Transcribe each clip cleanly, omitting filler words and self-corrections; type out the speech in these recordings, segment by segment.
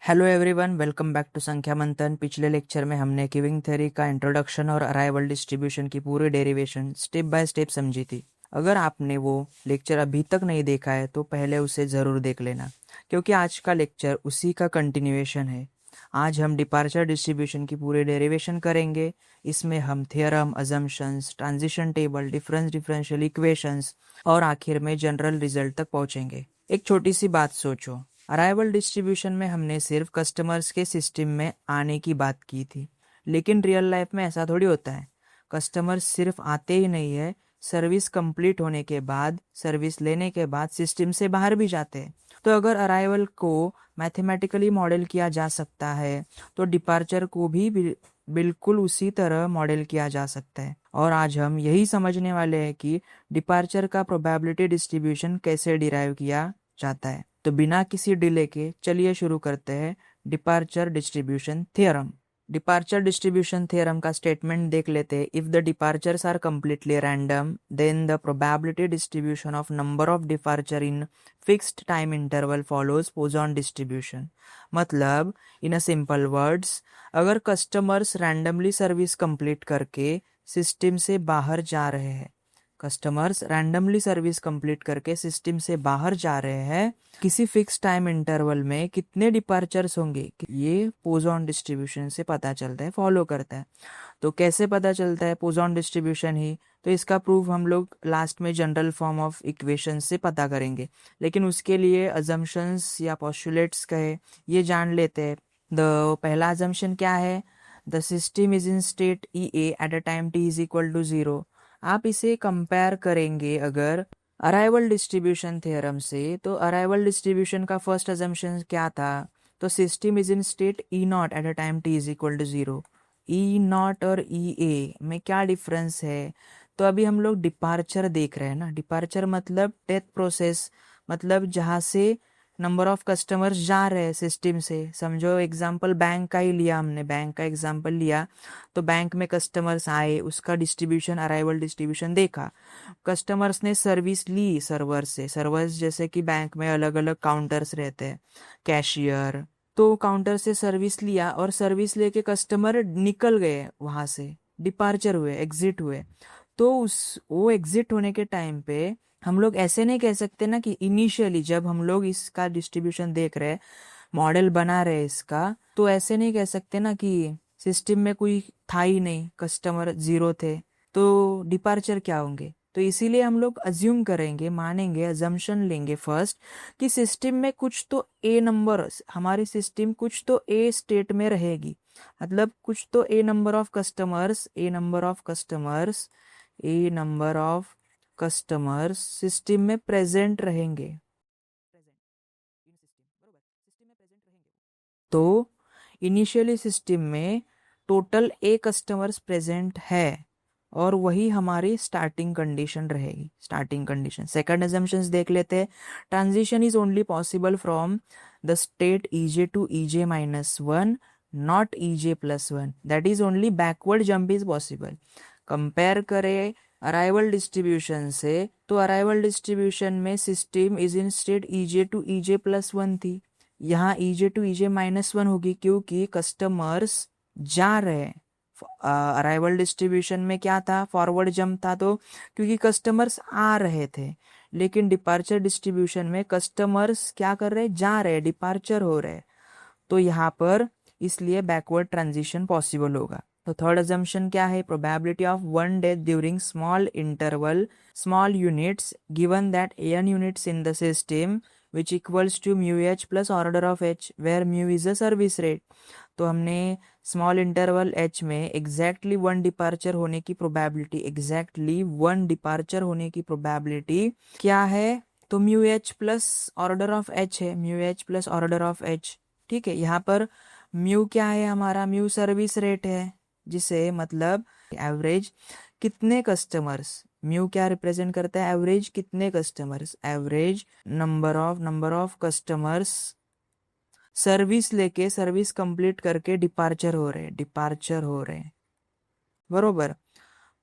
Hello everyone, welcome back to Sankhya Manthan. पिछले lecture में हमने गिविंग थ्योरी का इंट्रोडक्शन और अराइवल डिस्ट्रीब्यूशन की पूरी डेरिवेशन स्टेप बाय स्टेप समझी थी। अगर आपने वो लेक्चर अभी तक नहीं देखा है तो पहले उसे ज़रूर देख लेना, क्योंकि आज का लेक्चर उसी का कंटिन्यूएशन है। आज हम डिपार्चर डिस्ट्रीब्यूशन की पूरी डेरिवेशन करेंगे। इसमें हम theorem, assumptions, transition table, differential equations और आखिर में जनरल रिजल्ट तक पहुंचेंगे। एक छोटी सी बात सोचो, अराइवल डिस्ट्रीब्यूशन में हमने सिर्फ कस्टमर्स के सिस्टम में आने की बात की थी, लेकिन रियल लाइफ में ऐसा थोड़ी होता है। कस्टमर्स सिर्फ आते ही नहीं है, सर्विस कंप्लीट होने के बाद, सर्विस लेने के बाद सिस्टम से बाहर भी जाते हैं। तो अगर अराइवल को मैथमेटिकली मॉडल किया जा सकता है तो डिपार्चर को भी बिल्कुल उसी तरह मॉडल किया जा सकता है। और आज हम यही समझने वाले हैं कि डिपार्चर का प्रोबेबिलिटी डिस्ट्रीब्यूशन कैसे डिराइव किया जाता है। तो बिना किसी डिले के चलिए शुरू करते हैं departure distribution theorem. Departure distribution theorem का स्टेटमेंट देख लेते हैं। If the departures are completely random then the probability distribution of number of departure in fixed time interval follows Poisson distribution. मतलब इन अ सिंपल वर्ड्स, अगर customers randomly service complete करके system से बाहर जा रहे हैं, कस्टमर्स रैंडमली सर्विस कंप्लीट करके system से बाहर जा रहे हैं, किसी फिक्स टाइम इंटरवल में कितने डिपार्चर्स होंगे ये पोजॉन डिस्ट्रीब्यूशन से पता चलता है, फॉलो करता है। तो कैसे पता चलता है? पोजॉन डिस्ट्रीब्यूशन ही। तो इसका प्रूफ हम लोग लास्ट में जनरल फॉर्म ऑफ इक्वेशन से पता करेंगे, लेकिन उसके लिए अजम्पशंस या पोस्टुलेट्स कहे ये जान लेते हैं। पहला अजम्पशन क्या है? The system is in state E A at a time T is equal to 0। आप इसे कंपेयर करेंगे अगर अराइवल डिस्ट्रीब्यूशन थ्योरम से, तो अराइवल डिस्ट्रीब्यूशन का फर्स्ट अजम्पशन क्या था? तो system is in state E not at a time T is equal to 0। E not और ई ए में क्या डिफरेंस है? तो अभी हम लोग डिपार्चर देख रहे हैं ना। डिपार्चर मतलब डेथ प्रोसेस, मतलब जहाँ से नंबर ऑफ कस्टमर्स जा रहे हैं सिस्टम से। समझो एग्जांपल बैंक का ही लिया, हमने बैंक का एग्जांपल लिया। तो बैंक में कस्टमर्स आए, उसका डिस्ट्रीब्यूशन अराइवल डिस्ट्रीब्यूशन देखा। कस्टमर्स ने सर्विस ली सर्वर से। सर्वर्स जैसे कि बैंक में अलग अलग काउंटर्स रहते हैं, कैशियर। तो काउंटर से सर्विस लिया और सर्विस लेके कस्टमर निकल गए वहां से, डिपार्चर हुए, एग्जिट हुए। तो उस वो एग्जिट होने के टाइम पे हम लोग ऐसे नहीं कह सकते ना कि इनिशियली जब हम लोग इसका डिस्ट्रीब्यूशन देख रहे हैं, मॉडल बना रहे इसका, तो ऐसे नहीं कह सकते ना कि सिस्टम में कोई था ही नहीं, कस्टमर 0 थे, तो डिपार्चर क्या होंगे? तो इसीलिए हम लोग अज्यूम करेंगे, मानेंगे, अजम्पशन लेंगे फर्स्ट कि सिस्टम में कुछ तो ए नंबर, हमारी सिस्टम कुछ तो ए स्टेट में रहेगी। मतलब कुछ तो a number of customers, a number of customers system में प्रेजेंट रहेंगे। तो इनिशियली सिस्टम में टोटल ए कस्टमर्स प्रेजेंट है और वही हमारी स्टार्टिंग कंडीशन रहेगी। Starting condition. सेकंड अजम्पशंस देख लेते हैं। Transition is only possible from the state EJ to E J minus 1, not E J plus 1। That is only backward jump is possible. Compare करें arrival distribution से, तो अराइवल डिस्ट्रीब्यूशन में system is in state EJ to EJ plus 1 थी। यहाँ EJ to E J minus 1 होगी क्योंकि customers जा रहे हैं। अराइवल डिस्ट्रीब्यूशन में क्या था? फॉरवर्ड जंप था, तो क्योंकि कस्टमर्स आ रहे थे। लेकिन डिपार्चर डिस्ट्रीब्यूशन में कस्टमर्स क्या कर रहे हैं? जा रहे हैं, डिपार्चर हो रहे हैं। तो यहाँ पर इसलिए बैकवर्ड ट्रांजिशन पॉसिबल होगा। तो थर्ड अजम्पशन क्या है? Probability of one death during small interval, small units, given that n units in the system which equals to mu h plus order of h, where mu is a service rate। तो हमने small interval h में exactly one departure होने की probability, क्या है? तो mu H plus order of H है, ठीक है। यहाँ पर म्यू क्या है? हमारा म्यू सर्विस रेट है, जिसे मतलब एवरेज कितने कस्टमर्स, म्यू क्या रिप्रेजेंट करता है? एवरेज कितने customers, average number of customers service लेके, सर्विस कंप्लीट करके डिपार्चर हो रहे, बरोबर।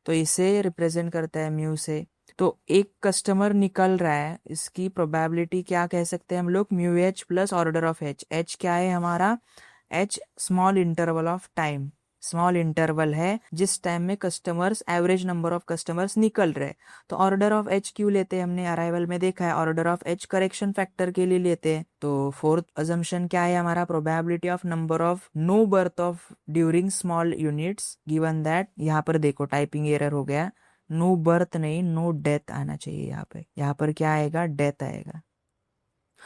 तो इसे रिप्रेजेंट करता है म्यू से। तो एक कस्टमर निकल रहा है, इसकी प्रोबेबिलिटी क्या कह सकते हैं हम लोग, mu H plus order of H. H क्या है हमारा, H small interval of time, small interval है जिस टाइम में customers, average number of customers निकल रहे। तो ऑर्डर ऑफ एच क्यों लेते हैं, हमने अराइवल में देखा है, order of H correction factor के लिए लेते हैं। तो फोर्थ अजम्पशन क्या है हमारा, probability of number of no birth of during small units given that, यहाँ पर देखो टाइपिंग एरर हो गया, नो बर्थ नहीं नो डेथ आना चाहिए यहाँ पर क्या आएगा, डेथ आएगा।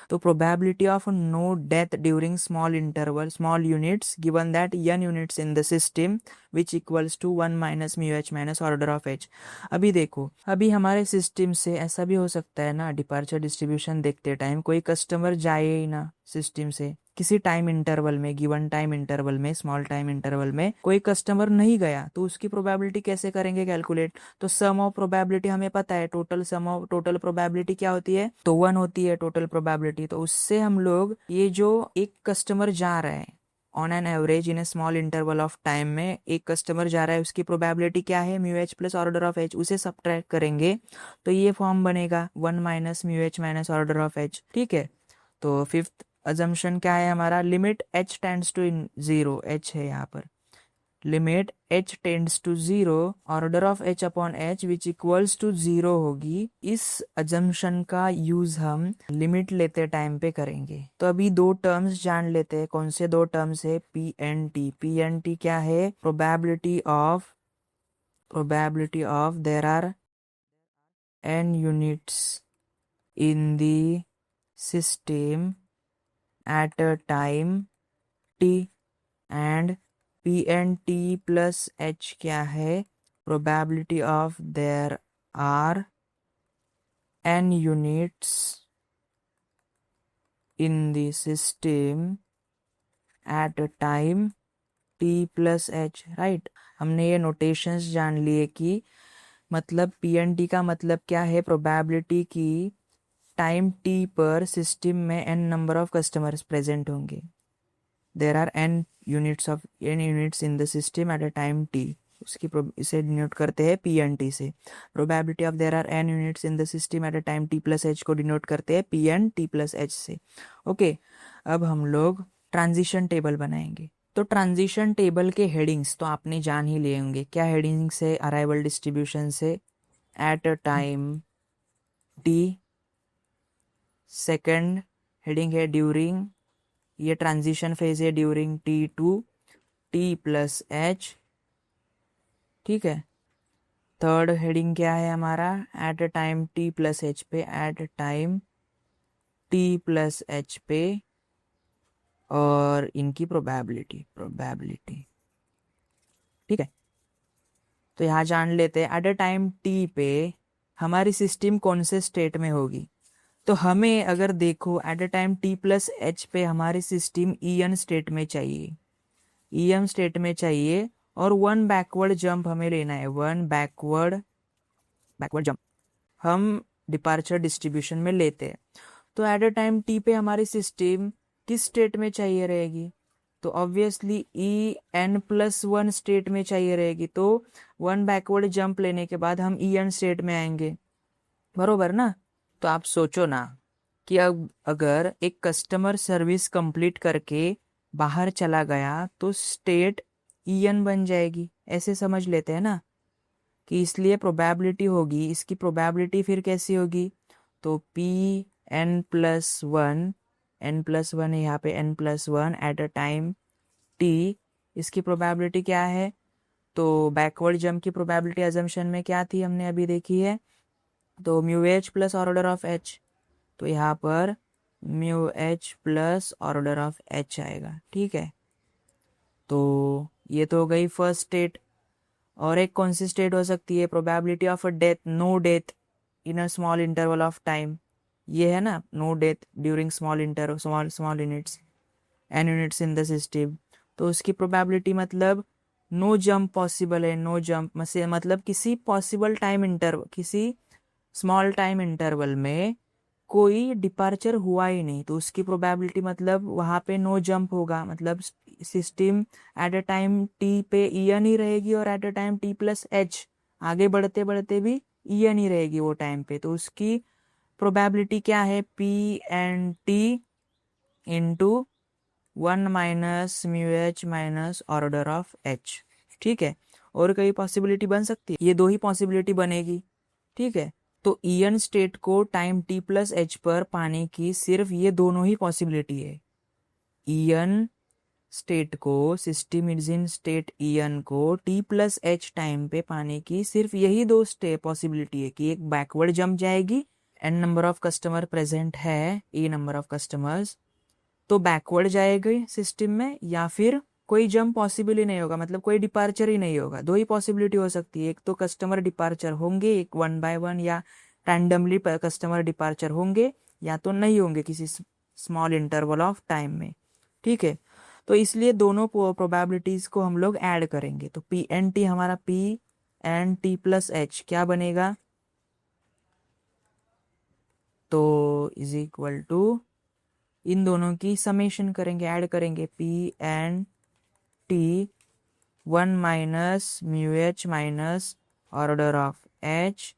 तो probability of no death during small interval, small units given that n units in the system which equals to 1 minus mu h minus order of h। अभी देखो, अभी हमारे सिस्टम से ऐसा भी हो सकता है ना, डिपार्चर डिस्ट्रीब्यूशन देखते टाइम कोई कस्टमर जाए ही ना सिस्टम से, किसी टाइम इंटरवल में, गिवन टाइम इंटरवल में, स्मॉल टाइम इंटरवल में कोई कस्टमर नहीं गया, तो उसकी प्रोबेबिलिटी कैसे करेंगे कैलकुलेट। तो सम ऑफ प्रोबेबिलिटी हमें पता है, total sum of total probability क्या होती है, तो 1 होती है टोटल प्रोबेबिलिटी। तो उससे हम लोग ये जो एक कस्टमर जा रहा है on an average in A small interval of time में, एक कस्टमर जा रहा है, उसकी प्रोबेबिलिटी क्या है, mu H plus order of H, उसे सब्ट्रैक्ट करेंगे तो ये फॉर्म बनेगा 1 minus mu H minus order of H. ठीक है, तो फिफ्थ अजम्पशन क्या है हमारा, limit h tends to zero, h है यहाँ पर, limit h tends to zero, order of h upon h which equals to zero होगी। इस अजम्पशन का यूज हम लिमिट लेते टाइम पे करेंगे। तो अभी दो टर्म्स जान लेते हैं, कौन से दो टर्म्स है, P N T. P N T क्या है, probability of there are n units in the system at a time t, and pnt plus h क्या है, probability of there are n units in the system at a time t plus h, right. हमने ये notations जान लिए कि मतलब pnt का मतलब क्या है, प्रोबेबिलिटी की टाइम t पर सिस्टम में n number of customers present होंगे, there are n units in the system at a time t, उसकी इसे डिनोट करते हैं pnt से। Probability of there are n units in the system at a time t plus h को denote करते हैं pnt plus h से। Okay, अब हम लोग ट्रांजिशन टेबल बनाएंगे। तो ट्रांजिशन टेबल के हेडिंग्स तो आपने जान ही लिए होंगे, क्या हेडिंग्स है, अराइवल डिस्ट्रीब्यूशन से, at a time t, second heading है ड्यूरिंग, ये ट्रांजिशन फेज है during T to T plus H. ठीक है, थर्ड हेडिंग क्या है हमारा, at a time T plus H पे, at a time T plus H पे, और इनकी प्रोबेबिलिटी। ठीक है, तो यहाँ जान लेते हैं एट अ टाइम टी पे हमारी सिस्टम कौन से स्टेट में होगी। तो हमें अगर देखो eight a time T plus H पे हमारी सिस्टम ईएन स्टेट में चाहिए, ईएम स्टेट में चाहिए, और वन बैकवर्ड जंप हमें लेना है, वन बैकवर्ड जंप हम डिपार्चर डिस्ट्रीब्यूशन में लेते हैं। तो एट अ टाइम टी पे हमारी सिस्टम किस स्टेट में चाहिए रहेगी, तो obviously e N plus one state में चाहिए रहेगी। तो वन बैकवर्ड जंप लेने के बाद हम ई एन स्टेट में आएंगे, बरोबर ना। तो आप सोचो ना कि अब अगर एक कस्टमर सर्विस कंप्लीट करके बाहर चला गया तो स्टेट ईएन बन जाएगी, ऐसे समझ लेते हैं ना, कि इसलिए प्रोबेबिलिटी होगी, इसकी प्रोबेबिलिटी फिर कैसी होगी, तो पी एन प्लस वन है यहाँ पे, N plus one at a time T, इसकी प्रोबेबिलिटी क्या है, तो बैकवर्ड जंप की प्रोबेबिलिटी अजम्पशन में क्या थी हमने अभी देखी है, तो mu H plus order of H, तो यहाँ पर mu H plus order of H आएगा। ठीक है, तो ये तो हो गई फर्स्ट स्टेट। और एक कौन सी स्टेट हो सकती है, probability of a death, no death in a small interval of time, ये है ना, no death during small units, N units in the system. तो उसकी प्रोबेबिलिटी मतलब नो जंप पॉसिबल है, नो जंप मतलब किसी पॉसिबल टाइम इंटरवल, किसी स्मॉल टाइम इंटरवल में कोई डिपार्चर हुआ ही नहीं, तो उसकी प्रोबेबिलिटी मतलब वहाँ पे नो जंप होगा, मतलब system at a time T पे ईएन ही रहेगी और eight a time T plus H आगे बढ़ते बढ़ते भी EN ही रहेगी वो टाइम पे, तो उसकी प्रोबेबिलिटी क्या है, P/T into 1 minus mu H minus order of H. ठीक है, और कोई पॉसिबिलिटी बन सकती है? ये दो ही पॉसिबिलिटी बनेगी। ठीक है, तो EN स्टेट को टाइम t प्लस एच पर पाने की सिर्फ ये दोनों ही पॉसिबिलिटी है। EN स्टेट को, system is in state EN को t प्लस एच टाइम पे पाने की सिर्फ यही दो पॉसिबिलिटी है कि एक बैकवर्ड जंप जाएगी, n number of customer present है, e नंबर ऑफ कस्टमर्स, तो बैकवर्ड जाएगी सिस्टम में, या फिर कोई जंप पॉसिबल ही नहीं होगा, मतलब कोई डिपार्चर ही नहीं होगा। दो ही पॉसिबिलिटी हो सकती है, एक तो कस्टमर डिपार्चर होंगे, एक 1 बाय 1 या रैंडमली कस्टमर डिपार्चर होंगे, या तो नहीं होंगे किसी स्मॉल इंटरवल ऑफ टाइम में। ठीक है, तो इसलिए दोनों प्रोबेबिलिटीज को हम लोग ऐड करेंगे, तो P/T हमारा P/T प्लस एच क्या बनेगा, तो इज इक्वल टू इन दोनों की समेशन करेंगे, ऐड करेंगे, P/T 1 minus mu H minus order of H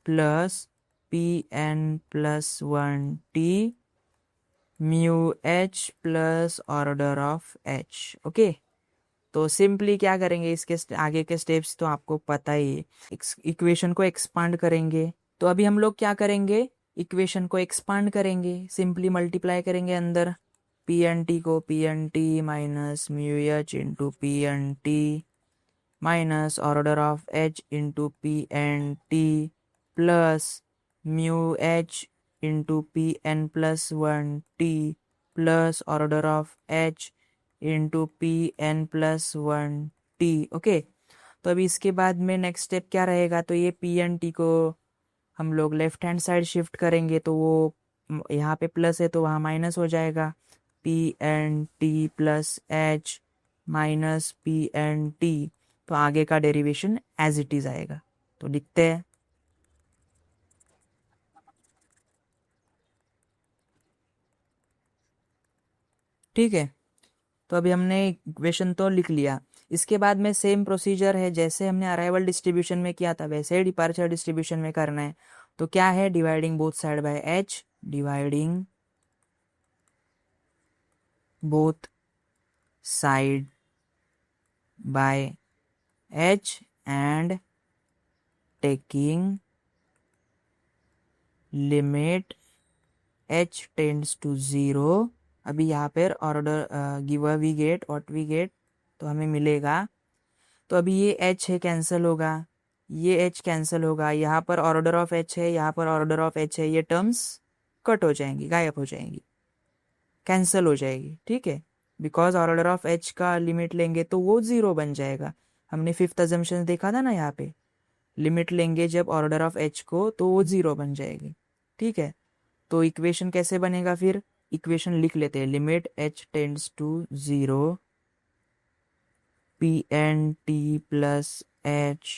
plus P/n plus 1T mu H plus order of H. Okay, तो सिंपली क्या करेंगे, इसके आगे के स्टेप्स तो आपको पता ही है। इक्वेशन को एक्सपांड करेंगे, तो अभी हम लोग क्या करेंगे, इक्वेशन को एक्सपांड करेंगे, सिंपली मल्टीप्लाई करेंगे अंदर P/T को, P/T minus mu H into P/T minus order of H into P/T plus mu H into P/n plus 1T plus order of H into P/n plus 1T। Okay, तो अभी इसके बाद में next step क्या रहेगा, तो ये P/T को हम लोग लेफ्ट हैंड साइड शिफ्ट करेंगे, तो वो यहाँ पे प्लस है तो वहाँ माइनस हो जाएगा, P/T plus H minus P/T, तो आगे का डेरिवेशन एज इट इज आएगा। तो लिखते हैं, ठीक है, तो अभी हमने इक्वेशन तो लिख लिया। इसके बाद में सेम प्रोसीजर है जैसे हमने अराइवल डिस्ट्रीब्यूशन में किया था, वैसे ही डिपार्चर डिस्ट्रीब्यूशन में करना है। तो क्या है, dividing both side by H, dividing both side by H and taking limit h tends to 0। अभी यहाँ पर order giver we get what we get, तो हमें मिलेगा, तो अभी ये h है कैंसिल होगा, ये h कैंसिल होगा, यहाँ पर ऑर्डर ऑफ h है, यहाँ पर ऑर्डर ऑफ h है, ये टर्म्स कट हो जाएंगी, गायब हो जाएंगी, कैंसिल हो जाएगी। ठीक है, बिकॉज ऑर्डर ऑफ h का लिमिट लेंगे तो वो 0 बन जाएगा। हमने फिफ्थ अजम्पशन देखा था ना, यहाँ पे लिमिट लेंगे जब ऑर्डर ऑफ h को तो वो 0 बन जाएगी। ठीक है, तो इक्वेशन कैसे बनेगा, फिर इक्वेशन लिख लेते हैं, limit h tends to 0 P/T plus h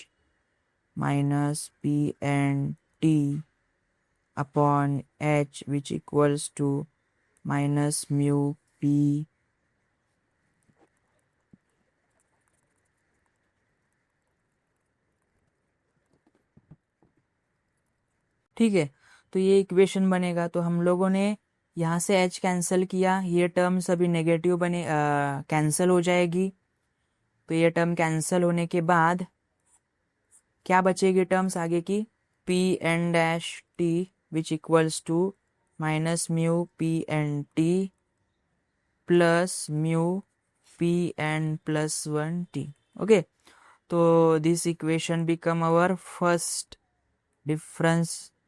minus P/T upon h which equals to minus mu p ठीक है, तो ये इक्वेशन बनेगा। तो हम लोगों ने यहाँ से h कैंसिल किया, ये टर्म सभी नेगेटिव बने, कैंसिल हो जाएगी। तो ये टर्म कैंसिल होने के बाद क्या बचेगी टर्म्स आगे की, P/N-T which equals to minus mu P/N-T plus mu P/n plus 1T। Okay, तो this equation become our first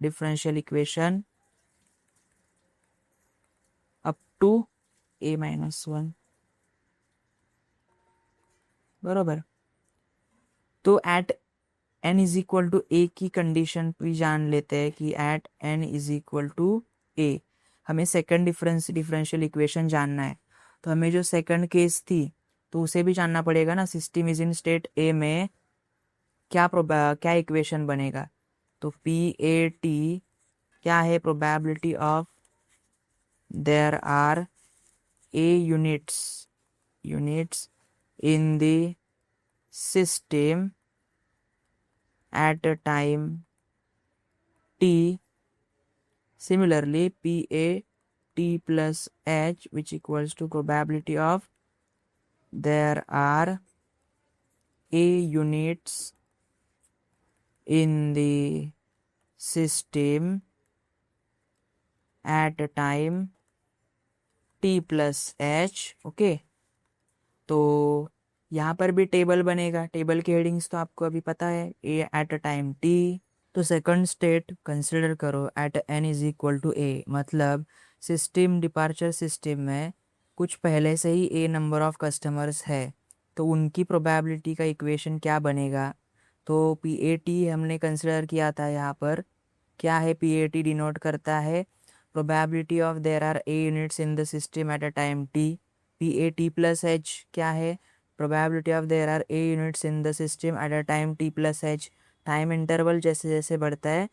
differential equation up to a minus 1, बरोबर। तो at n is equal to a की condition भी जान लेते हैं कि at n is equal to a हमें सेकंड डिफरेंशियल इक्वेशन जानना है। तो हमें जो सेकंड केस थी तो उसे भी जानना पड़ेगा ना, system is in state a में क्या इक्वेशन बनेगा। तो P/T क्या है, probability of there are a units in the system at a time T. Similarly, PAT plus H, which equals to probability of there are A units in the system at a time T plus H. Okay, तो यहाँ पर भी table बनेगा. Table की headings तो आपको अभी पता है, A at a time T. तो सेकंड स्टेट कंसिडर करो at n is equal to A. मतलब सिस्टम डिपार्चर सिस्टम में कुछ पहले से ही A नंबर ऑफ कस्टमर्स है, तो उनकी प्रोबेबिलिटी का इक्वेशन क्या बनेगा. तो PAT हमने कंसिडर किया था. यहाँ पर क्या है, PAT डिनोट करता है probability of there are A units in the system at a time T. PAT plus H क्या है, probability of there are A units in the system at a time T plus H. Time interval जैसे जैसे बढ़ता है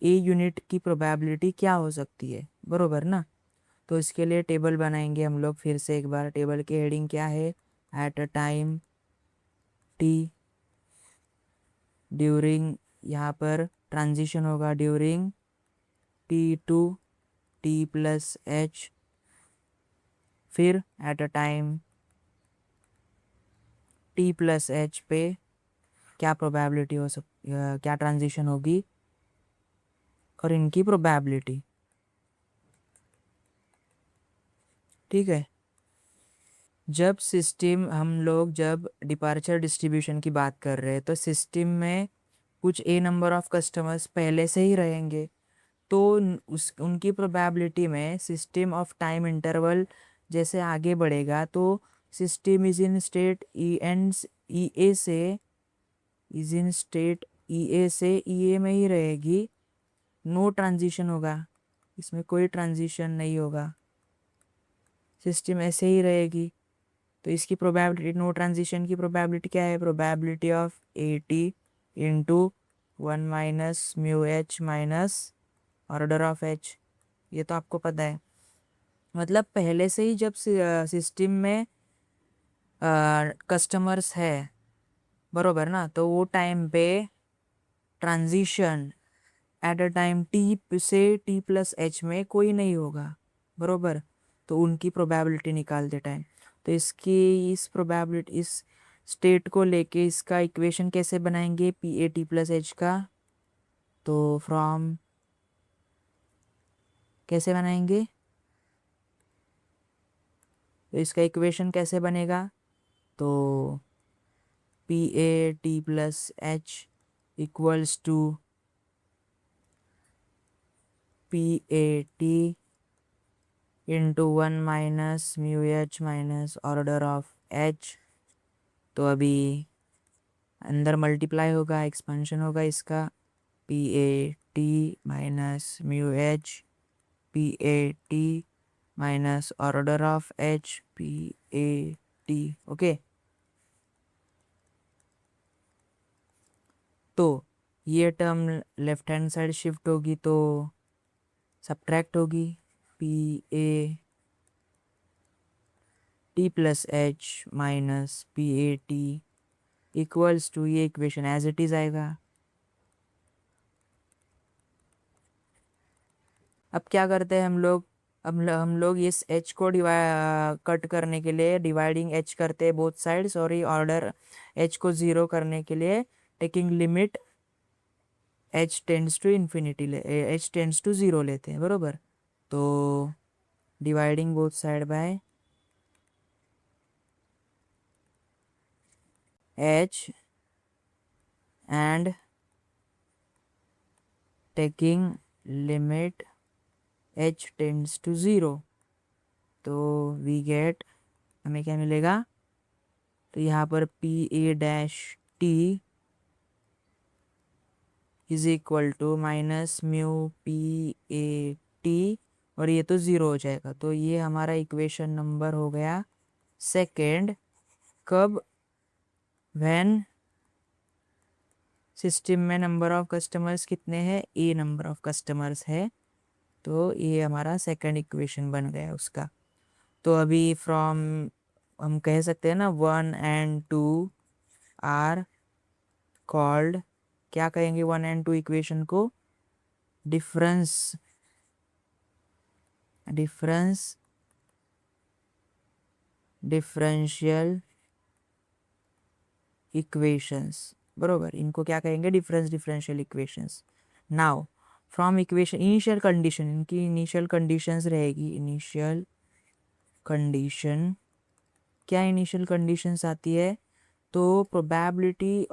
A unit की probability क्या हो सकती है, बरोबर ना. तो इसके लिए टेबल बनाएंगे हम लोग. फिर से एक बार, टेबल की हेडिंग क्या है, at a time T during, यहाँ पर ट्रांजिशन होगा during T2 T plus H. फिर eight a time T plus H पे क्या प्रोबेबिलिटी हो क्या ट्रांजिशन होगी और इनकी प्रोबेबिलिटी. ठीक है. जब सिस्टम, हम लोग जब डिपार्चर डिस्ट्रीब्यूशन की बात कर रहे हैं, तो सिस्टम में कुछ A नंबर ऑफ कस्टमर्स पहले से ही रहेंगे, तो उनकी प्रोबेबिलिटी में सिस्टम ऑफ टाइम इंटरवल जैसे आगे बढ़ेगा, तो system is in state EA से इज इन स्टेट EA से EA में ही रहेगी. नो ट्रांजिशन होगा, इसमें कोई ट्रांजिशन नहीं होगा, सिस्टम ऐसे ही रहेगी. तो इसकी प्रोबेबिलिटी, नो ट्रांजिशन की प्रोबेबिलिटी क्या है, probability of AT into 1 minus mu H minus order of H. ये तो आपको पता है. मतलब पहले से ही जब सिस्टम में कस्टमर्स है, बरोबर ना, तो वो टाइम पे transition eight a time T से T प्लस H में कोई नहीं होगा, बरोबर. तो उनकी प्रोबेबिलिटी निकालते टाइम, तो इसकी इस प्रोबेबिलिटी, इस स्टेट को लेके इसका इक्वेशन कैसे बनाएंगे PAT प्लस H का. तो फ्रॉम कैसे बनाएंगे, तो इसका इक्वेशन कैसे बनेगा, तो PAT plus H equals to PAT into 1 minus mu H minus order of H. तो अभी अंदर मल्टीप्लाई होगा, एक्सपेंशन होगा इसका, PAT minus mu H PAT minus order of H PAT. Okay, तो ये term left hand side shift होगी तो सब्ट्रैक्ट होगी. PAT plus H minus PAT equals to, ये इक्वेशन एज इट इज आएगा. अब क्या करते हैं हम लोग, अब हम लोग इस H को कट करने के लिए डिवाइडिंग H करते हैं बोथ साइड्स, और ये ऑर्डर H को ज़ीरो करने के लिए taking limit H tends to infinity H tends to zero लेते हैं, बरोबर. तो dividing both side by H and taking limit H tends to zero, तो वी गेट, हमें क्या मिलेगा, तो यहाँ पर PA-T is equal to minus mu PAT, और ये तो ज़ीरो हो जाएगा. तो ये हमारा इक्वेशन नंबर हो गया सेकेंड. कब, व्हेन सिस्टम में नंबर ऑफ कस्टमर्स कितने हैं, A नंबर ऑफ कस्टमर्स है. तो ये हमारा सेकंड इक्वेशन बन गया उसका. तो अभी फ्रॉम, हम कह सकते हैं ना, 1 and 2 आर कॉल्ड, क्या कहेंगे 1 and 2 इक्वेशन को, डिफरेंशियल इक्वेशंस, बरोबर, इनको क्या कहेंगे, differential equations. Now from equation initial condition, इनकी इनिशियल कंडीशंस रहेगी, इनिशियल कंडीशन, क्या इनिशियल कंडीशंस आती है, तो प्रोबेबिलिटी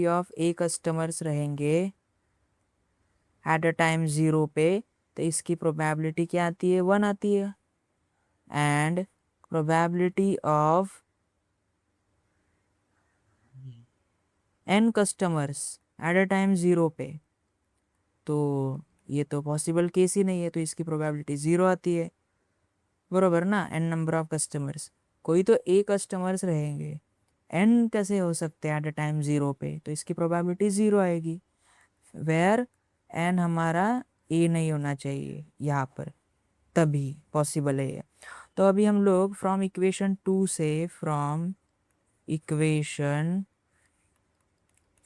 ऑफ ए कस्टमर्स रहेंगे एट अ टाइम 0 पे, तो इसकी प्रोबेबिलिटी क्या आती है, 1 आती है। And probability of n customers eight a time 0 पे, तो ये तो पॉसिबल केस ही नहीं है, तो इसकी प्रोबेबिलिटी 0 आती है, बरोबर ना। n नंबर ऑफ कस्टमर्स, कोई तो a कस्टमर्स रहेंगे, n कैसे हो सकते हैं एट अ टाइम 0 पे, तो इसकी प्रोबेबिलिटी 0 आएगी, वेयर n हमारा a नहीं होना चाहिए यहाँ पर, तभी पॉसिबल है ये। तो अभी हम लोग फ्रॉम इक्वेशन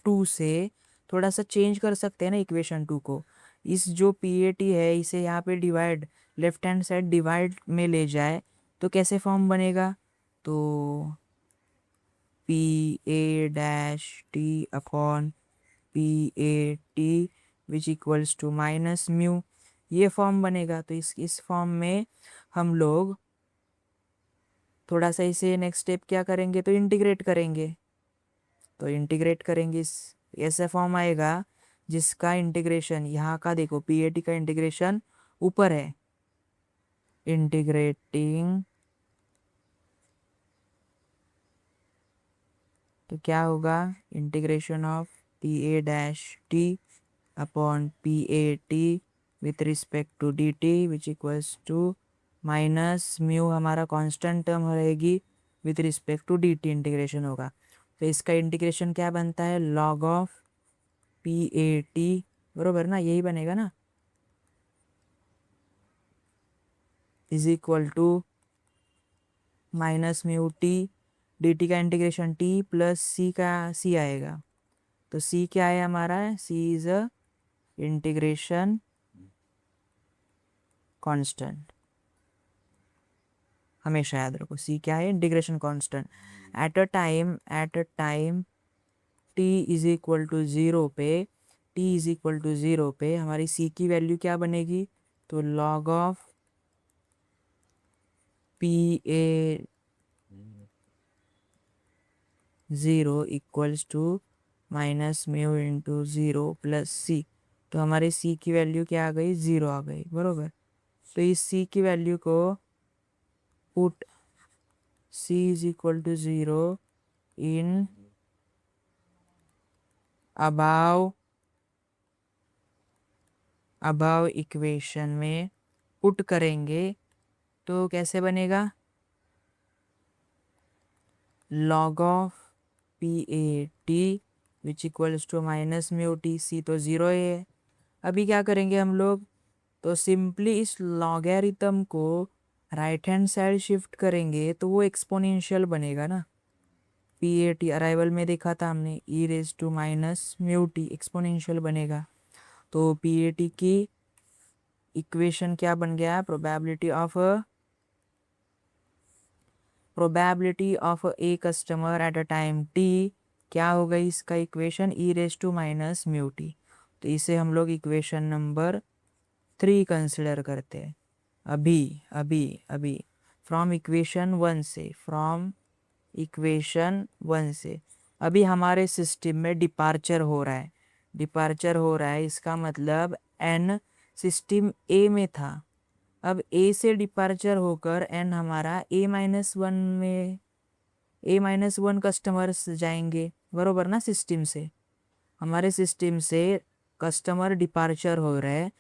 2 से थोड़ा सा चेंज कर सकते हैं ना इक्वेशन 2 को। इस जो PAT है इसे यहाँ पे divide, left hand side divide में ले जाए तो कैसे फॉर्म बनेगा, तो PA' upon PAT which equals to minus mu, ये फॉर्म बनेगा। तो इस फॉर्म में हम लोग थोड़ा सा इसे नेक्स्ट स्टेप क्या करेंगे, तो इंटीग्रेट करेंगे। तो इंटीग्रेट करेंगे, इस ऐसा फॉर्म आएगा जिसका इंटीग्रेशन यहाँ का देखो, PAT का इंटीग्रेशन ऊपर है, इंटीग्रेटिंग, तो क्या होगा, integration of PA' upon PAT with respect to DT which equals to minus mu, हमारा कांस्टेंट टर्म रहेगी, with respect to DT integration होगा। तो इसका इंटीग्रेशन क्या बनता है, लॉग ऑफ PAT, बरोबर ना, यही बनेगा ना, is equal to minus mu T, DT का इंटीग्रेशन T प्लस C का C आएगा, तो C क्या है हमारा, C is a integration constant, हमेशा याद रखो C क्या है, integration constant. At a time t is equal to 0 पे, हमारी C की वैल्यू क्या बनेगी, तो log of PA 0 equals to minus mu into 0 plus C, तो हमारे C की वैल्यू क्या आ गई, 0 आ गई, बरोबर। तो इस C की वैल्यू को put C is equal to 0 in above equation में पुट करेंगे, तो कैसे बनेगा, log of PAT which equals to minus mu T, C तो 0 है। अभी क्या करेंगे हम लोग, तो सिंपली इस लॉगैरिथम को राइट हैंड साइड शिफ्ट करेंगे तो वो एक्सपोनेंशियल बनेगा ना, PAT अराइवल में देखा था हमने, e raise to minus mu T exponential बनेगा। तो PAT की इक्वेशन क्या बन गया, probability of a customer at a time T, क्या हो गई इसका equation, e raise to minus mu T। तो इसे हम लोग इक्वेशन नंबर 3 कंसिडर करते हैं। अभी अभी अभी फ्रॉम इक्वेशन 1 से अभी हमारे सिस्टम में डिपार्चर हो रहा है, इसका मतलब n सिस्टम A में था, अब A से डिपार्चर होकर n हमारा A-1 कस्टमर्स जाएंगे, बरोबर ना। सिस्टम से, हमारे सिस्टम से कस्टमर डिपार्चर हो रहे हैं,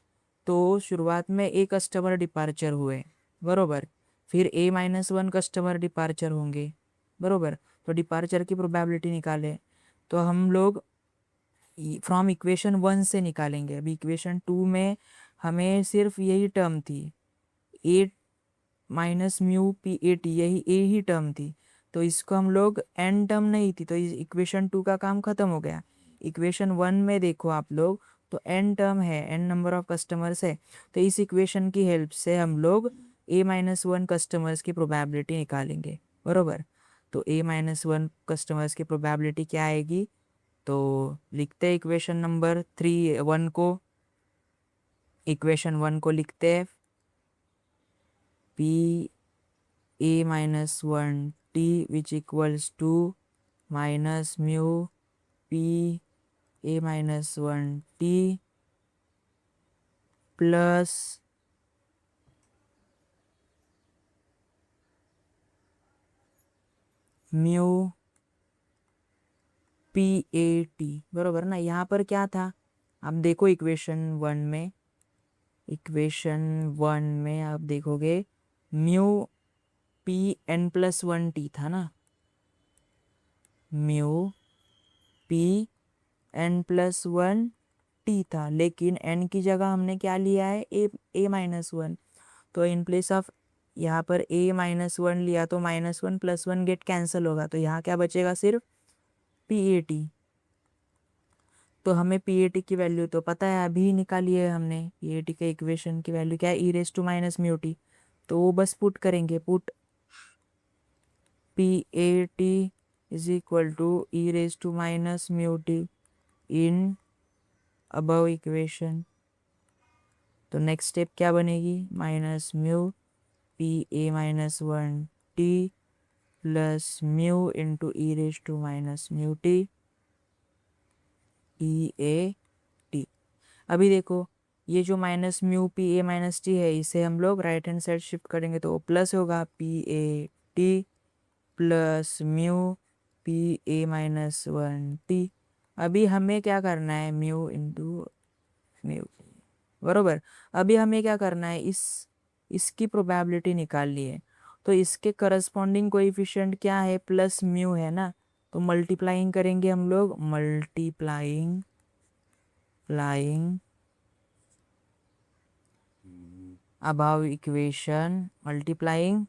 तो शुरुआत में A कस्टमर डिपार्चर हुए, बरोबर, फिर A-1 कस्टमर डिपार्चर होंगे, बरोबर। तो डिपार्चर की प्रोबेबिलिटी निकाले, तो हम लोग फ्रॉम इक्वेशन 1 से निकालेंगे। अभी इक्वेशन 2 में हमें सिर्फ यही टर्म थी, A माइनस म्यू PAT, यही A ही टर्म थी, तो इसको हम लोग n टर्म नहीं थी तो इक्वेशन 2 का काम खत्म हो गया। इक्वेशन 1 में देखो आप लोग तो n टर्म है, n नंबर ऑफ कस्टमर्स है, तो इस इक्वेशन की हेल्प से हम लोग a-1 कस्टमर्स की प्रोबेबिलिटी निकालेंगे, बरोबर। तो a-1 कस्टमर्स की प्रोबेबिलिटी क्या आएगी, तो लिखते हैं इक्वेशन नंबर 1 को, इक्वेशन 1 को लिखते हैं p a-1 t which equals to minus mu p a-1 t plus mu P A T, बरोबर ना। यहाँ पर क्या था, आप देखो इक्वेशन 1 में आप देखोगे म्यू पी n+1 टी था ना, म्यू पी n+1 टी था, लेकिन n की जगह हमने क्या लिया है, a-1, तो इन प्लेस ऑफ यहाँ पर a-1 लिया तो -1 + 1 गेट कैंसिल होगा, तो यहाँ क्या बचेगा, सिर्फ पी ए टी। तो हमें पी ए टी की वैल्यू तो पता है, अभी निकाली है हमने, पी ए टी के इक्वेशन की वैल्यू क्या है, e⁻⁻t, तो वो बस पुट करेंगे, put P A T is equal to e⁻⁻t in above equation. तो नेक्स्ट स्टेप क्या बनेगी, minus mu P a-1 t plus mu into e⁻⁻t e A T. अभी देखो ये जो minus mu P A minus T है, इसे हम लोग राइट हैंड साइड शिफ्ट करेंगे तो प्लस होगा P A T plus mu P a-1 T. अभी हमें क्या करना है, म्यू इंटू म्यू, बरोबर। अभी हमें क्या करना है, इसकी प्रोबेबिलिटी निकालनी है, तो इसके करस्पॉन्डिंग कोएफिशिएंट क्या है, प्लस म्यू है ना, तो मल्टीप्लाइंग करेंगे हम लोग, multiplying above equation, multiplying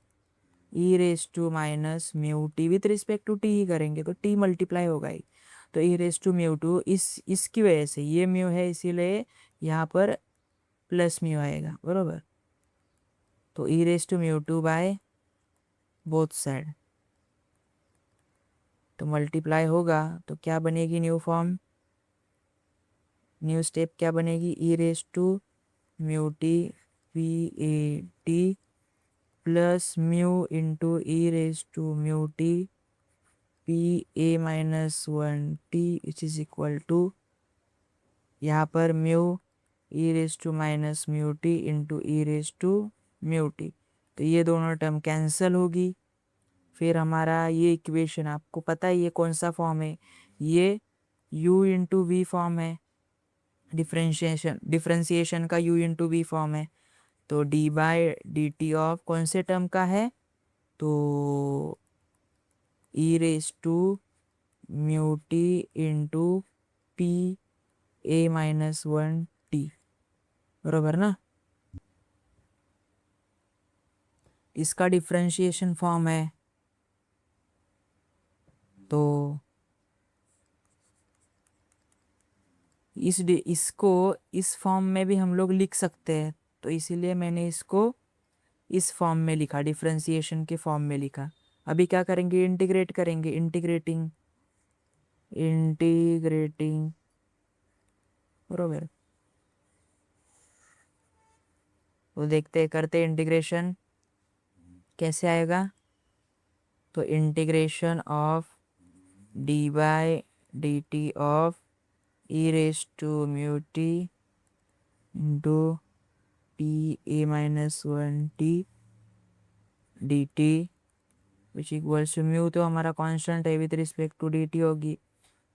e⁻⁻t with respect to T ही करेंगे, तो टी मल्टीप्लाई होगा ही, तो e⁻⁻2 इसकी वजह से ये म्यू है, इसीलिए यहाँ पर प्लस म्यू आएगा, बरोबर। तो e⁻⁻2 बाय बोथ साइड, तो मल्टीप्लाई होगा तो क्या बनेगी, न्यू फॉर्म, न्यू स्टेप क्या बनेगी, e⁻⁻t P A T plus mu into e⁻⁻t P a-1 t which is equal to, यहाँ पर म्यू e⁻⁻t इंटू e⁻⁻t, तो ये दोनों टर्म कैंसिल होगी। फिर हमारा ये इक्वेशन आपको पता है ये कौन सा फॉर्म है, ये u इंटू वी फॉर्म है, डिफ्रेंशिएशन का u इंटू वी फॉर्म है, तो D by D T of कौन से टर्म का है, तो e⁻⁻t into P a-1 t, बरोबर ना। इसका डिफ्रेंशिएशन फॉर्म है, तो इसको इस फॉर्म में भी हम लोग लिख सकते हैं, तो इसीलिए मैंने इसको इस फॉर्म में लिखा, डिफ्रेंशिएशन के फॉर्म में लिखा। अभी क्या करेंगे, इंटीग्रेट करेंगे, इंटीग्रेटिंग, बरोबर। तो देखते हैं, करते इंटीग्रेशन कैसे आएगा, तो integration of D by D T of e⁻⁻t into P a-1 t D T which equals to mu, तो हमारा कांस्टेंट है, with respect to D T होगी,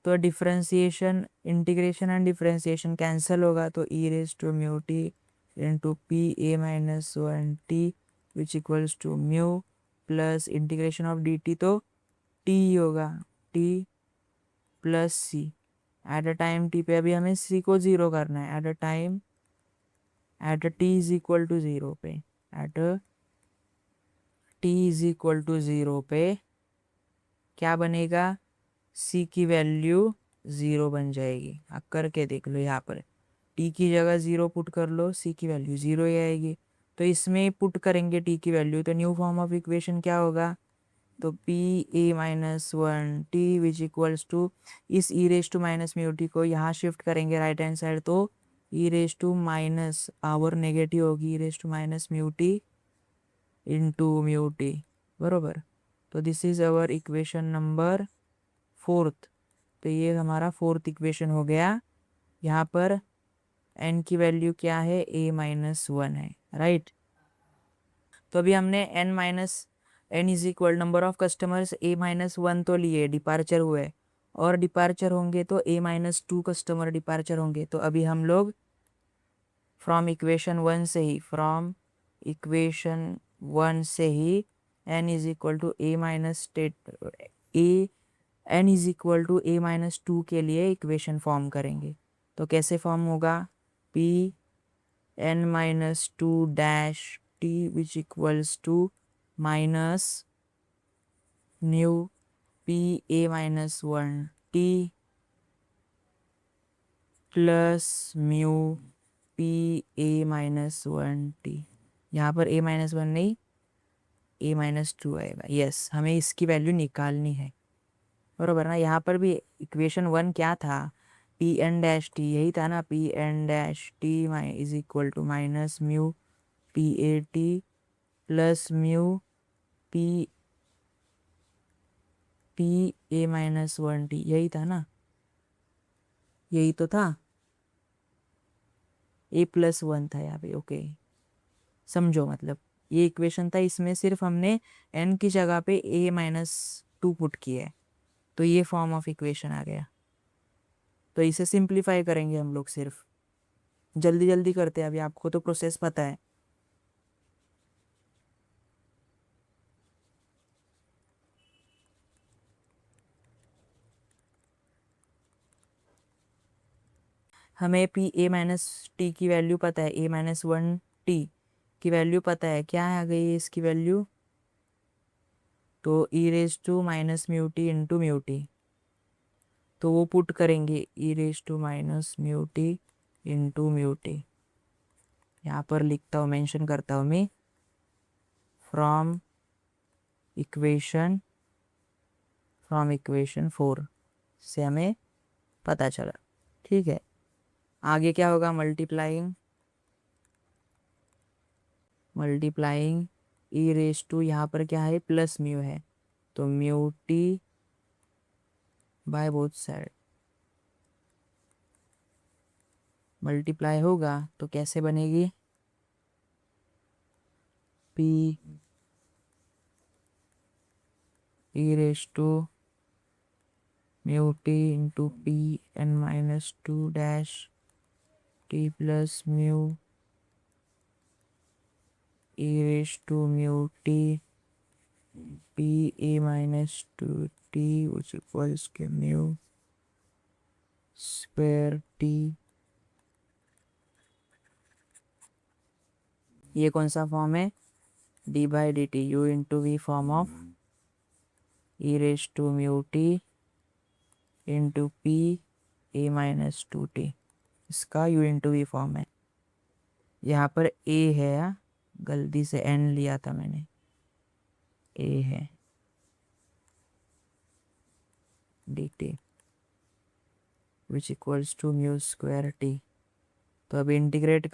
तो differentiation, integration and differentiation cancel होगा, तो e⁻⁻t into P a-1 t which equals to mu plus integration of D T, तो T होगा, T plus C, at a time T पे अभी हमें C को ज़ीरो करना है, at a T is equal to zero पे, at T is equal to zero पे क्या बनेगा, c की वैल्यू 0 बन जाएगी। आप करके देख लो, यहाँ पर t की जगह 0 पुट कर लो, c की वैल्यू 0 ही आएगी। तो इसमें पुट करेंगे t की वैल्यू, तो न्यू फॉर्म ऑफ इक्वेशन क्या होगा, तो P A minus one T which equals to, इस E raise to minus mu T को यहाँ शिफ्ट करेंगे राइट हैंड साइड, तो E raise to minus our negative होगी, E raise to minus mu T into mu T, बरोबर। तो this is our equation number 4th। तो ये हमारा 4th इक्वेशन हो गया। यहाँ पर n की वैल्यू क्या है, a-1 है, राइट। तो अभी हमने n is equal number of customers a-1 तो लिए, डिपार्चर हुए, और डिपार्चर होंगे तो a-2 कस्टमर डिपार्चर होंगे। तो अभी हम लोग फ्रॉम इक्वेशन 1 से ही n is equal to a-2 के लिए इक्वेशन फॉर्म करेंगे। तो कैसे फॉर्म होगा, p n-2 dash t which equals to minus mu p a-1 t plus mu p a-1 t। यहाँ पर a-1 नहीं, a-2 आएगा। यस, हमें इसकी वैल्यू निकालनी है, बरोबर ना। यहाँ पर भी इक्वेशन 1 क्या था, पी एन डैश टी, यही था ना, P N dash T is equal to minus mu P A T plus mu P a-1 t, यही था ना, यही तो था, a+1 था यहाँ पे, ओके। समझो, मतलब ये इक्वेशन था, इसमें सिर्फ हमने n की जगह पे a-2 पुट किया है, तो ये फॉर्म ऑफ इक्वेशन आ गया। तो इसे सिंप्लीफाई करेंगे हम लोग, सिर्फ जल्दी जल्दी करते हैं, अभी आपको तो प्रोसेस पता है। हमें पी a-t की वैल्यू पता है, a-1 t की वैल्यू पता है, क्या आ गई है इसकी वैल्यू, तो E raise to minus mu T into mu T, तो वो पुट करेंगे E raise to minus mu T into mu T. यहाँ पर लिखता हूँ, मेंशन करता हूँ मैं, फ्रॉम इक्वेशन 4 से हमें पता चला, ठीक है। आगे क्या होगा, मल्टीप्लाइंग ई रेज टू, यहाँ पर क्या है, प्लस म्यू है, तो mu T by both side multiply होगा, तो कैसे बनेगी, P e raise to mu T into P n-2 dash T plus mu E raise to mu T P a-2 T which equals के mu square T. ये कौन सा form है, D by D T u into V form of E raise to mu T into P a-2 T, इसका u into V form है। यहाँ पर a है, गलती से n लिया था मैंने, a है dt which equals to mu square T. तो अब इंटीग्रेट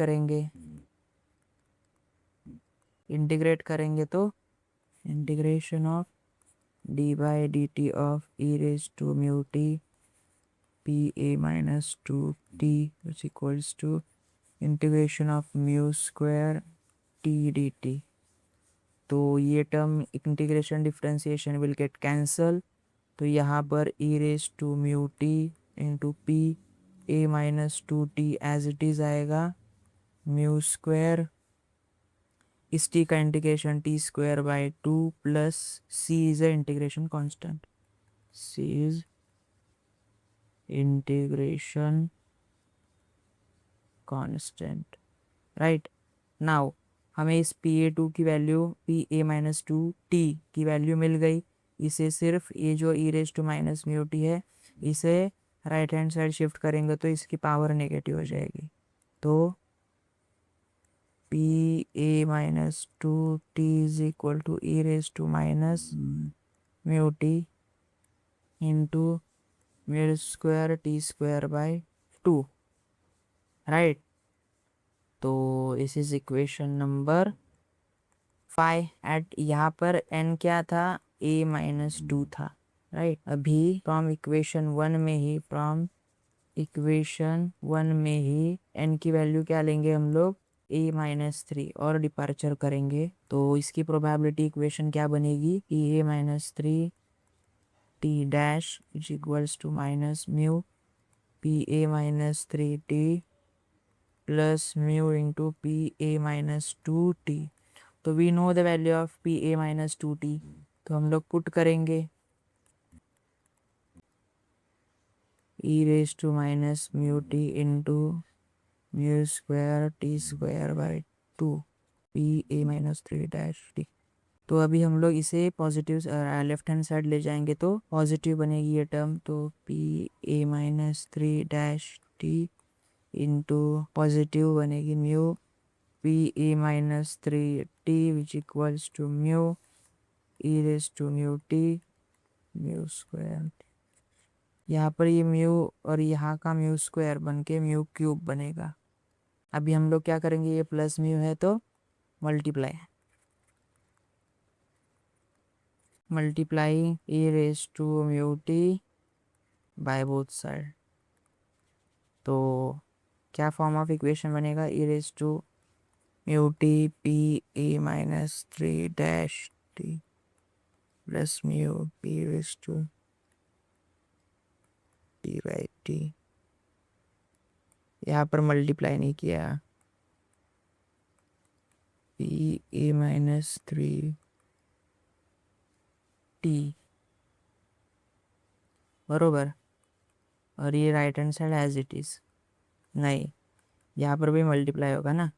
करेंगे तो integration of D by D T of E raise to mu T P a-2 T which equals to integration of mu square T D T. तो ये term integration differentiation will get cancel, तो यहाँ पर E raise to mu T into P a-2 T as it is आएगा, mu square, इस T का integration T square by 2 plus C is a integration constant, C is integration constant, right. Now हमें इस P a-2 की value, P a-2 T की value मिल गई, इसे सिर्फ ये जो E raise to minus mu T है इसे राइट हैंड साइड शिफ्ट करेंगे तो इसकी पावर नेगेटिव हो जाएगी। तो P A minus two T is equal to E raise to minus mu T into mu square T square by 2, right. तो इस इज इक्वेशन नंबर 5 एट यहाँ पर n क्या था, a माइनस 2 था, राइट। अभी फ्रॉम इक्वेशन 1 में ही n की वैल्यू क्या लेंगे हम लोग, a माइनस 3 और डिपार्चर करेंगे तो इसकी प्रोबेबिलिटी इक्वेशन क्या बनेगी कि a minus 3 t dash is equals to minus mu P A minus 3 t plus mu into P A minus 2 t। तो we know the value of P A minus 2 T, तो हम लोग put करेंगे E raise to minus mu T into mu square T square by 2 P A minus 3 dash T. तो अभी हम लोग इसे पॉजिटिव लेफ्ट हैंड साइड ले जाएंगे तो पॉजिटिव बनेगी ये टर्म, तो P A minus 3 dash T into positive बनेगी mu P A minus 3 T which equals to mu E raise to mu T mu square. यहाँ पर ये म्यू और यहाँ का म्यू स्क्वायर बन के म्यू क्यूब बनेगा। अभी हम लोग क्या करेंगे, ये प्लस म्यू है तो multiply E raise to mu T by both side. तो क्या फॉर्म ऑफ इक्वेशन बनेगा, E raise to mu T P A minus 3 dash T plus mu P raise to T by T. यहाँ पर multiply नहीं किया, P A minus 3 T बरोबर, और ये right hand side as it is, नहीं यहाँ पर भी मल्टीप्लाई होगा ना,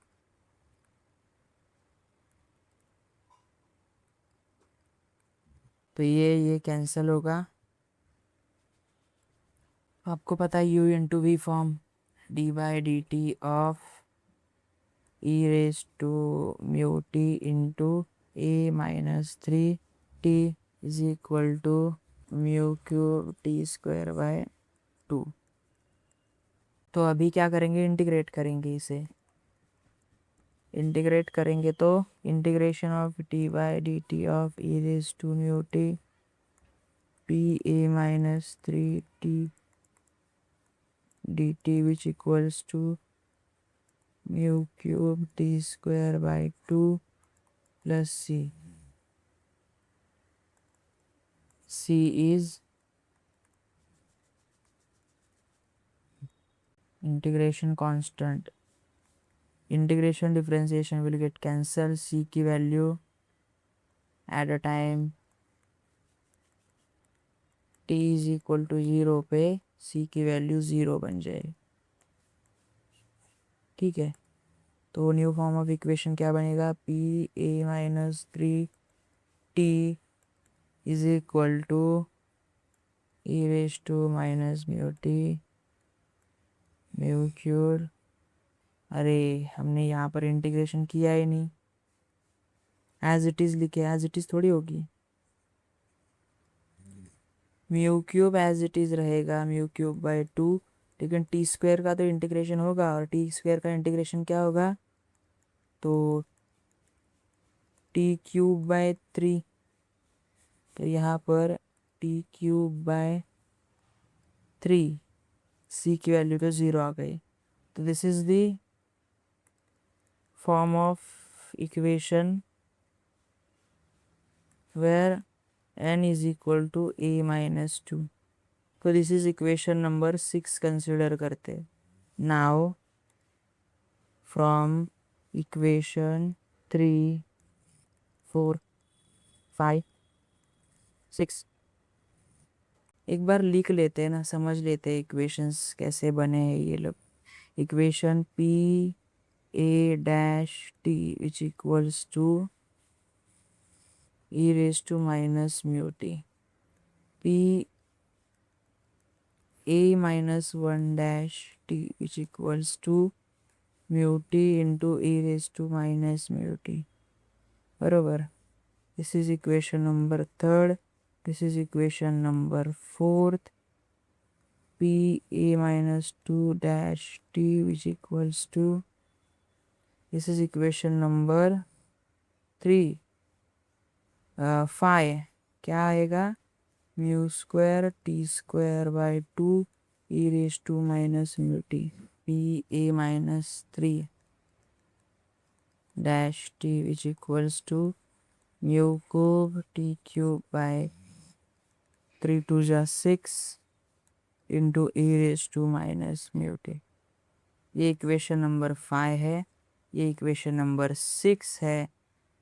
तो ये कैंसिल होगा। आपको पता है u into V form D by D T of E raise to mu T into A minus 3 T is equal to mu cube T square by 2। तो अभी क्या करेंगे, इंटीग्रेट करेंगे, इसे इंटीग्रेट करेंगे तो integration of T by D T of E raise to mu T P A minus 3 T D T which equals to mu cube T square by 2 plus c is integration constant, integration differentiation will get cancelled, c की value at a time t is equal to 0 पे c की value 0 बन जाएगी, ठीक है। तो new form of equation क्या बनेगा, P A minus 3 T is equal to E raise to minus mu T mu cube, अरे हमने यहाँ पर इंटीग्रेशन किया ही नहीं, एज इट इज लिखे, एज इट इज थोड़ी होगी, mu cube as it is रहेगा म्यू क्यूब बाय 2, लेकिन टी स्क्वायर का तो इंटीग्रेशन होगा, और टी स्क्वायर का इंटीग्रेशन क्या होगा, तो टी क्यूब बाय 3, तो यहाँ पर टी क्यूब बाय 3, सी की वैल्यू तो 0 आ गई। तो this is the form of equation where n is equal to a minus 2। तो this is equation number 6 consider करते। नाउ फ्रॉम इक्वेशन 3 4 5 6 एक बार लिख लेते हैं ना, समझ लेते हैं इक्वेशंस कैसे बने हैं ये लोग। Equation P A dash T which equals to E raise to minus mu T, P A minus one dash T which equals to mu T into E raise to minus mu T, बरोबर. This is equation number third. This is equation number fourth. P A minus two dash T which equals to, this is equation number 3. 5 क्या आएगा, mu square T square by to E raise to minus mu T. P A minus 3 dash T which equals to mu cube T cube by 3 2 जा 6 into E raise to minus mu T. ये equation number 5 है. ये equation number 6 है.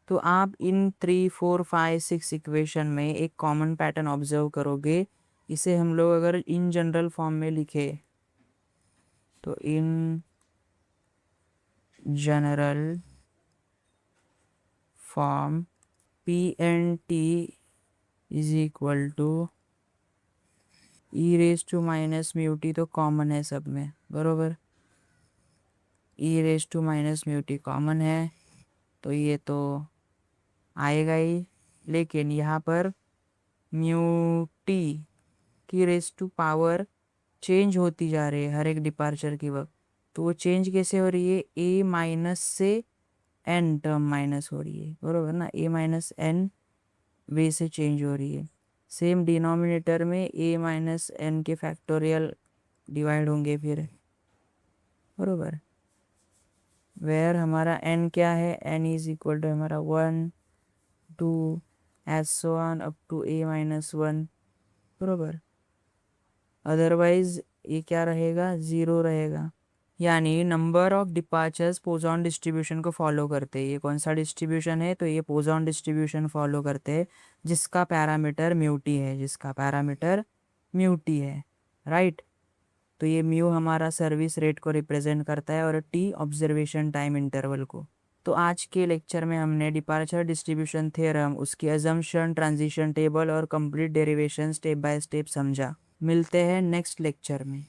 तो आप इन 3 4 5 6 equation में एक common pattern observe करोगे. इसे हम लोग अगर इन जनरल फॉर्म में लिखे तो in general form P N T is equal to E raise to minus mu T, तो कॉमन है सब में, बरोबर. E raise to minus mu T common है तो ये तो आएगा ही. लेकिन यहाँ पर म्यू टी की रेज टू पावर चेंज होती जा रही है हर एक डिपार्चर की वक्त. तो वो चेंज कैसे हो रही है, ए माइनस से एन टर्म माइनस हो रही है, बरोबर ना. ए माइनस एन वे से चेंज हो रही है. सेम डिनोमिनेटर में ए माइनस एन के फैक्टोरियल डिवाइड होंगे फिर, बरोबर. वेयर हमारा एन क्या है, एन इज इक्वल टू हमारा 1 2 as so on up to A minus 1, बरोबर. अदरवाइज ये क्या रहेगा, 0 रहेगा. यानी number of departures Poisson distribution को फॉलो करते हैं. ये कौन सा डिस्ट्रीब्यूशन है, तो ये पोजॉन डिस्ट्रीब्यूशन फॉलो करते हैं जिसका पैरामीटर म्यूटी है, जिसका पैरामीटर म्यूटी है, राइट. तो ये म्यू हमारा सर्विस रेट को रिप्रेजेंट करता है और टी ऑब्जर्वेशन टाइम इंटरवल को. तो आज के लेक्चर में हमने डिपार्चर डिस्ट्रीब्यूशन थ्योरम, उसकी अजम्पशन, ट्रांजिशन टेबल और complete derivation step by step समझा. मिलते हैं नेक्स्ट लेक्चर में.